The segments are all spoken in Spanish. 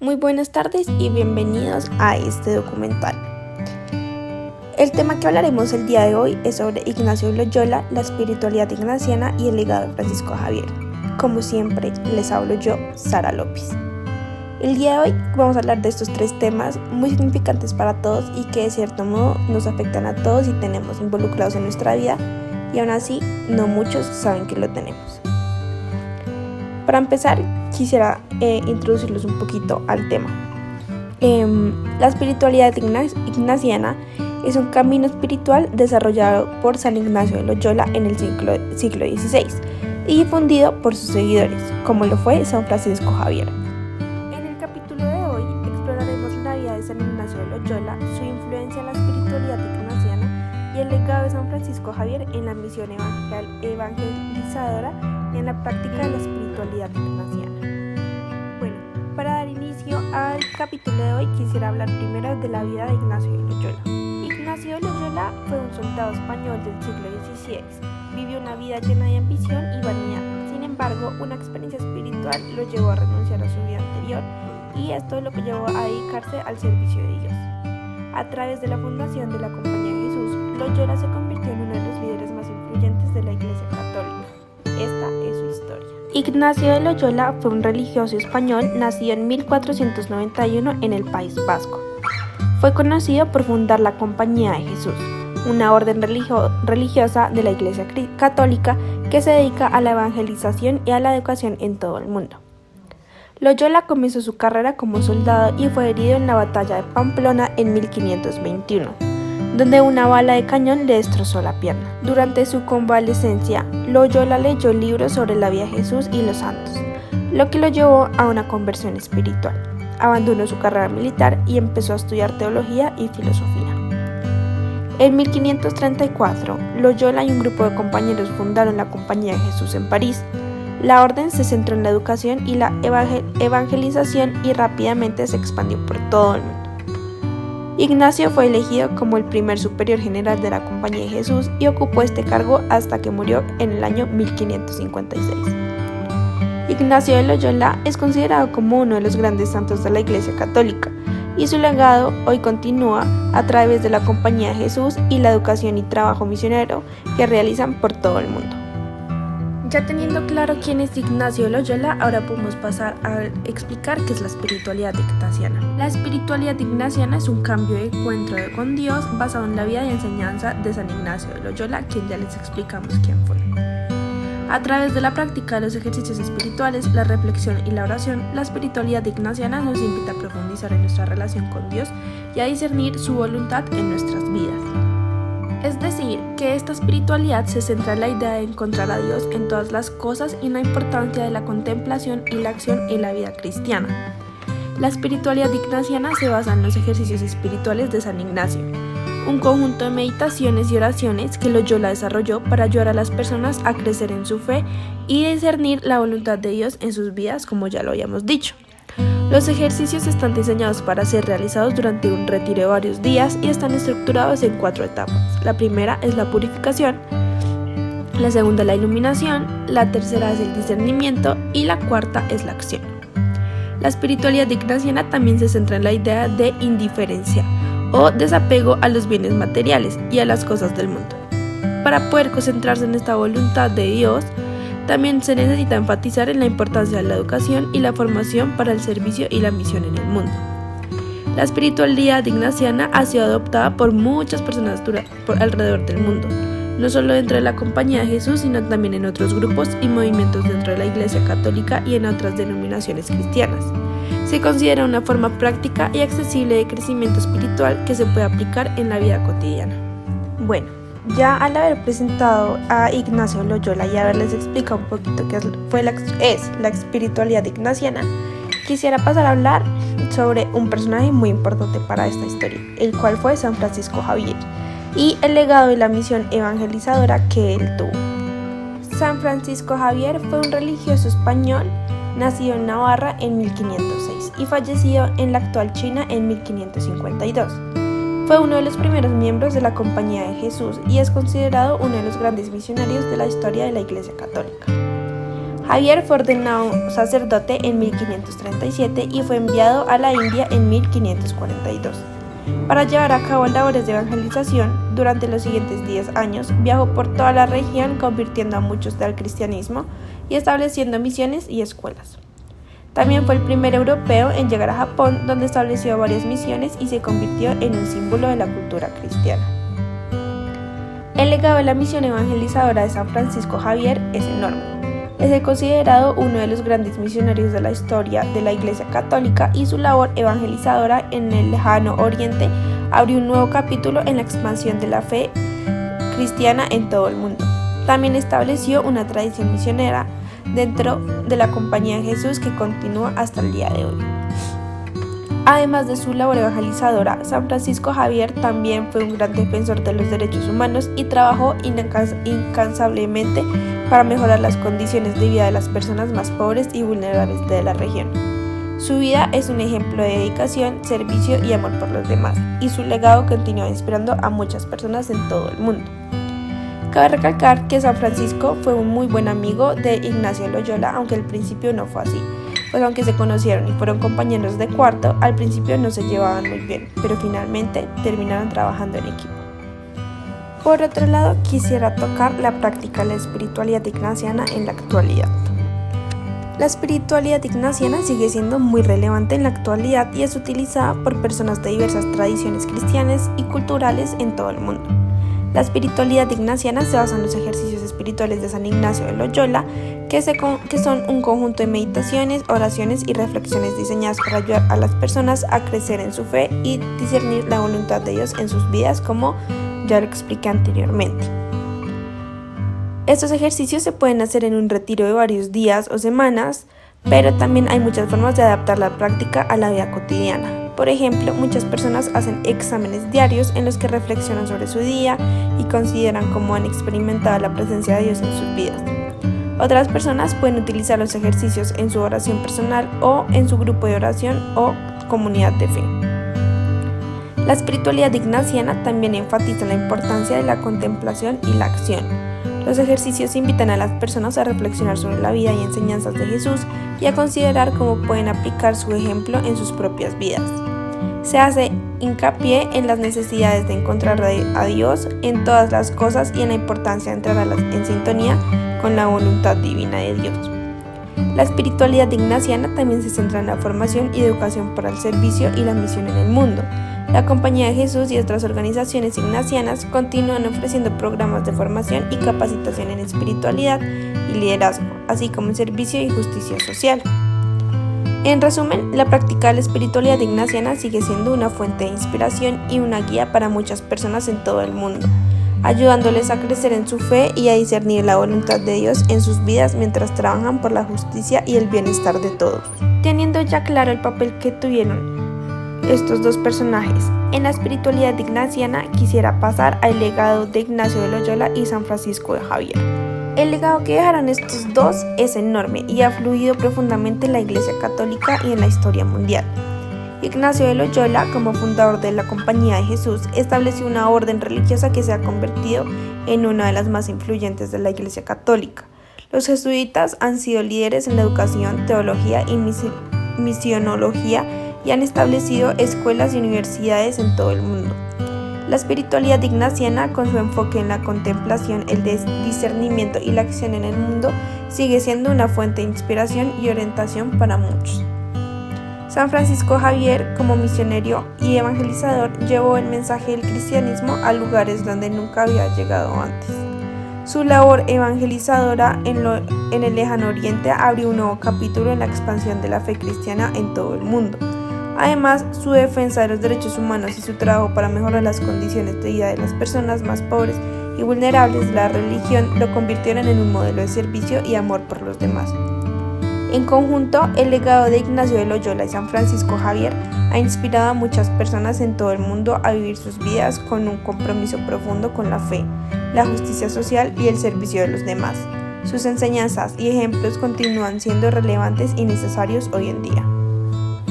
Muy buenas tardes y bienvenidos a este documental. El tema que hablaremos el día de hoy es sobre Ignacio de Loyola, la espiritualidad ignaciana y el legado de Francisco Javier. Como siempre, les hablo yo, Sara López. El día de hoy vamos a hablar de estos tres temas muy significantes para todos y que de cierto modo nos afectan a todos y tenemos involucrados en nuestra vida, y aún así no muchos saben que lo tenemos. Para empezar, quisiera introducirlos un poquito al tema. La espiritualidad ignaciana es un camino espiritual desarrollado por San Ignacio de Loyola en el siglo XVI y difundido por sus seguidores, como lo fue San Francisco Javier. En el capítulo de hoy exploraremos la vida de San Ignacio de Loyola, su influencia en la espiritualidad ignaciana y el legado de San Francisco Javier en la misión evangelizadora y en la práctica de la espiritualidad ignaciana. Bueno, para dar inicio al capítulo de hoy quisiera hablar primero de la vida de Ignacio de Loyola. Ignacio de Loyola fue un soldado español del siglo XVI. Vivió una vida llena de ambición y vanidad. Sin embargo, una experiencia espiritual lo llevó a renunciar a su vida anterior y esto lo llevó a dedicarse al servicio de Dios. A través de la fundación de la Compañía de Jesús, Loyola se convirtió en uno de los líderes más influyentes de la Iglesia Católica. Esta es su historia. Ignacio de Loyola fue un religioso español nacido en 1491 en el País Vasco. Fue conocido por fundar la Compañía de Jesús, una orden religiosa de la Iglesia Católica que se dedica a la evangelización y a la educación en todo el mundo. Loyola comenzó su carrera como soldado y fue herido en la batalla de Pamplona en 1521, donde una bala de cañón le destrozó la pierna. Durante su convalecencia, Loyola leyó libros sobre la vida de Jesús y los santos, lo que lo llevó a una conversión espiritual. Abandonó su carrera militar y empezó a estudiar teología y filosofía. En 1534, Loyola y un grupo de compañeros fundaron la Compañía de Jesús en París. La orden se centró en la educación y la evangelización y rápidamente se expandió por todo el mundo. Ignacio fue elegido como el primer superior general de la Compañía de Jesús y ocupó este cargo hasta que murió en el año 1556. Ignacio de Loyola es considerado como uno de los grandes santos de la Iglesia Católica y su legado hoy continúa a través de la Compañía de Jesús y la educación y trabajo misionero que realizan por todo el mundo. Ya teniendo claro quién es Ignacio de Loyola, ahora podemos pasar a explicar qué es la espiritualidad ignaciana. La espiritualidad ignaciana es un cambio de encuentro con Dios basado en la vida y enseñanza de San Ignacio de Loyola, quien ya les explicamos quién fue. A través de la práctica de los ejercicios espirituales, la reflexión y la oración, la espiritualidad ignaciana nos invita a profundizar en nuestra relación con Dios y a discernir su voluntad en nuestras vidas. Es decir, que esta espiritualidad se centra en la idea de encontrar a Dios en todas las cosas y en la importancia de la contemplación y la acción en la vida cristiana. La espiritualidad ignaciana se basa en los ejercicios espirituales de San Ignacio, un conjunto de meditaciones y oraciones que Loyola desarrolló para ayudar a las personas a crecer en su fe y discernir la voluntad de Dios en sus vidas, como ya lo habíamos dicho. Los ejercicios están diseñados para ser realizados durante un retiro de varios días y están estructurados en 4 etapas. La primera es la purificación, la segunda la iluminación, la tercera es el discernimiento y la cuarta es la acción. La espiritualidad ignaciana también se centra en la idea de indiferencia o desapego a los bienes materiales y a las cosas del mundo. Para poder concentrarse en esta voluntad de Dios, también se necesita enfatizar en la importancia de la educación y la formación para el servicio y la misión en el mundo. La espiritualidad ignaciana ha sido adoptada por muchas personas alrededor del mundo, no solo dentro de la Compañía de Jesús, sino también en otros grupos y movimientos dentro de la Iglesia Católica y en otras denominaciones cristianas. Se considera una forma práctica y accesible de crecimiento espiritual que se puede aplicar en la vida cotidiana. Bueno, ya al haber presentado a Ignacio de Loyola y haberles explicado un poquito qué es la espiritualidad ignaciana, quisiera pasar a hablar sobre un personaje muy importante para esta historia, el cual fue San Francisco Javier, y el legado y la misión evangelizadora que él tuvo. San Francisco Javier fue un religioso español nacido en Navarra en 1506 y fallecido en la actual China en 1552. Fue uno de los primeros miembros de la Compañía de Jesús y es considerado uno de los grandes misionarios de la historia de la Iglesia Católica. Javier fue ordenado sacerdote en 1537 y fue enviado a la India en 1542. Para llevar a cabo labores de evangelización, durante los siguientes 10 años viajó por toda la región convirtiendo a muchos al cristianismo y estableciendo misiones y escuelas. También fue el primer europeo en llegar a Japón, donde estableció varias misiones y se convirtió en un símbolo de la cultura cristiana. El legado de la misión evangelizadora de San Francisco Javier es enorme. Es considerado uno de los grandes misionarios de la historia de la Iglesia Católica y su labor evangelizadora en el lejano Oriente abrió un nuevo capítulo en la expansión de la fe cristiana en todo el mundo. También estableció una tradición misionera dentro de la Compañía de Jesús que continúa hasta el día de hoy. Además de su labor evangelizadora, San Francisco Javier también fue un gran defensor de los derechos humanos y trabajó incansablemente para mejorar las condiciones de vida de las personas más pobres y vulnerables de la región. Su vida es un ejemplo de dedicación, servicio y amor por los demás, y su legado continúa inspirando a muchas personas en todo el mundo. Cabe recalcar que San Francisco fue un muy buen amigo de Ignacio de Loyola, aunque al principio no fue así, pues aunque se conocieron y fueron compañeros de cuarto, al principio no se llevaban muy bien, pero finalmente terminaron trabajando en equipo. Por otro lado, quisiera tocar la práctica de la espiritualidad ignaciana en la actualidad. La espiritualidad ignaciana sigue siendo muy relevante en la actualidad y es utilizada por personas de diversas tradiciones cristianas y culturales en todo el mundo. La espiritualidad ignaciana se basa en los ejercicios espirituales de San Ignacio de Loyola, que son un conjunto de meditaciones, oraciones y reflexiones diseñadas para ayudar a las personas a crecer en su fe y discernir la voluntad de Dios en sus vidas, como ya lo expliqué anteriormente. Estos ejercicios se pueden hacer en un retiro de varios días o semanas, pero también hay muchas formas de adaptar la práctica a la vida cotidiana. Por ejemplo, muchas personas hacen exámenes diarios en los que reflexionan sobre su día y consideran cómo han experimentado la presencia de Dios en sus vidas. Otras personas pueden utilizar los ejercicios en su oración personal o en su grupo de oración o comunidad de fe. La espiritualidad ignaciana también enfatiza la importancia de la contemplación y la acción. Los ejercicios invitan a las personas a reflexionar sobre la vida y enseñanzas de Jesús y a considerar cómo pueden aplicar su ejemplo en sus propias vidas. Se hace hincapié en las necesidades de encontrar a Dios en todas las cosas y en la importancia de entrar en sintonía con la voluntad divina de Dios. La espiritualidad ignaciana también se centra en la formación y educación para el servicio y la misión en el mundo. La Compañía de Jesús y otras organizaciones ignacianas continúan ofreciendo programas de formación y capacitación en espiritualidad y liderazgo, así como en servicio y justicia social. En resumen, la práctica de la espiritualidad ignaciana sigue siendo una fuente de inspiración y una guía para muchas personas en todo el mundo, ayudándoles a crecer en su fe y a discernir la voluntad de Dios en sus vidas mientras trabajan por la justicia y el bienestar de todos. Teniendo ya claro el papel que tuvieron estos dos personajes en la espiritualidad ignaciana, quisiera pasar al legado de Ignacio de Loyola y San Francisco de Javier. El legado que dejaron estos dos es enorme y ha fluido profundamente en la Iglesia Católica y en la historia mundial. Ignacio de Loyola, como fundador de la Compañía de Jesús, estableció una orden religiosa que se ha convertido en una de las más influyentes de la Iglesia Católica. Los jesuitas han sido líderes en la educación, teología y misionología y han establecido escuelas y universidades en todo el mundo. La espiritualidad ignaciana, con su enfoque en la contemplación, el discernimiento y la acción en el mundo, sigue siendo una fuente de inspiración y orientación para muchos. San Francisco Javier, como misionero y evangelizador, llevó el mensaje del cristianismo a lugares donde nunca había llegado antes. Su labor evangelizadora en el lejano Oriente abrió un nuevo capítulo en la expansión de la fe cristiana en todo el mundo. Además, su defensa de los derechos humanos y su trabajo para mejorar las condiciones de vida de las personas más pobres y vulnerables de la religión lo convirtieron en un modelo de servicio y amor por los demás. En conjunto, el legado de Ignacio de Loyola y San Francisco Javier ha inspirado a muchas personas en todo el mundo a vivir sus vidas con un compromiso profundo con la fe, la justicia social y el servicio de los demás. Sus enseñanzas y ejemplos continúan siendo relevantes y necesarios hoy en día.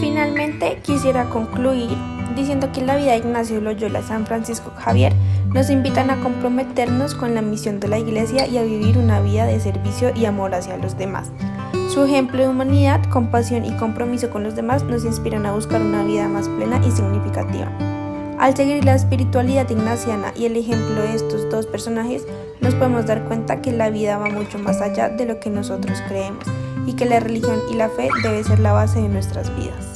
Finalmente, quisiera concluir diciendo que la vida de Ignacio de Loyola y San Francisco Javier nos invitan a comprometernos con la misión de la Iglesia y a vivir una vida de servicio y amor hacia los demás. Su ejemplo de humanidad, compasión y compromiso con los demás nos inspiran a buscar una vida más plena y significativa. Al seguir la espiritualidad ignaciana y el ejemplo de estos dos personajes, nos podemos dar cuenta que la vida va mucho más allá de lo que nosotros creemos y que la religión y la fe debe ser la base de nuestras vidas.